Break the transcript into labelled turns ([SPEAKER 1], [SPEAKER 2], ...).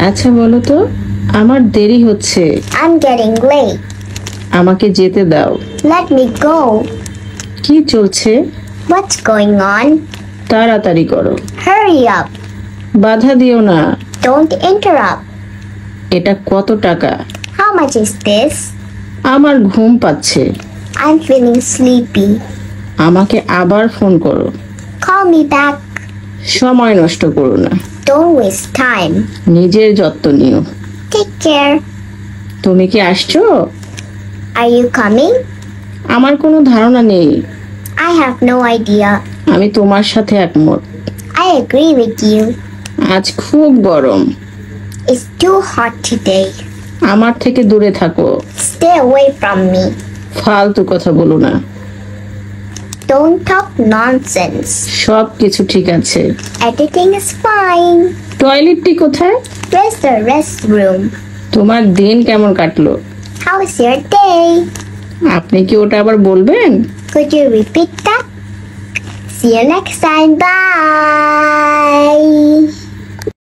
[SPEAKER 1] আচ্ছা বলো তো, আমার দেরি হচ্ছে।
[SPEAKER 2] I'm getting late.
[SPEAKER 1] আমাকে যেতে দাও।
[SPEAKER 2] Let me go.
[SPEAKER 1] কি চলছে?
[SPEAKER 2] What's going on?
[SPEAKER 1] তাড়াতাড়ি করো।
[SPEAKER 2] Hurry up.
[SPEAKER 1] বাধা দিও না।
[SPEAKER 2] Don't interrupt.
[SPEAKER 1] এটা কত টাকা?
[SPEAKER 2] How much is this?
[SPEAKER 1] আমার ঘুম পাচ্ছে।
[SPEAKER 2] I'm feeling sleepy.
[SPEAKER 1] আমাকে আবার ফোন করো।
[SPEAKER 2] Call me back.
[SPEAKER 1] সময় নষ্ট করো না।
[SPEAKER 2] Don't waste time.
[SPEAKER 1] নিজের যত্ন নিও।
[SPEAKER 2] Take care.
[SPEAKER 1] তুমি কি আসছো?
[SPEAKER 2] Are you coming?
[SPEAKER 1] আমার কোনো ধারণা নেই।
[SPEAKER 2] I have no idea.
[SPEAKER 1] আমি তোমার সাথে একমত।
[SPEAKER 2] I agree with you.
[SPEAKER 1] আজ খুব গরম।
[SPEAKER 2] It's too hot today.
[SPEAKER 1] আমার থেকে দূরে থাকো।
[SPEAKER 2] Stay away from me.
[SPEAKER 1] ফালতু কথা বলো না।
[SPEAKER 2] Don't talk nonsense.
[SPEAKER 1] সব কিছু ঠিক আছে।
[SPEAKER 2] Everything is fine.
[SPEAKER 1] টয়লেটটি কোথায়?
[SPEAKER 2] Where's the restroom?
[SPEAKER 1] তোমার দিন কেমন কাটলো?
[SPEAKER 2] How is your day?
[SPEAKER 1] আপনি কি ওটা আবার বলবেন?
[SPEAKER 2] Could you repeat that? See you next time. Bye.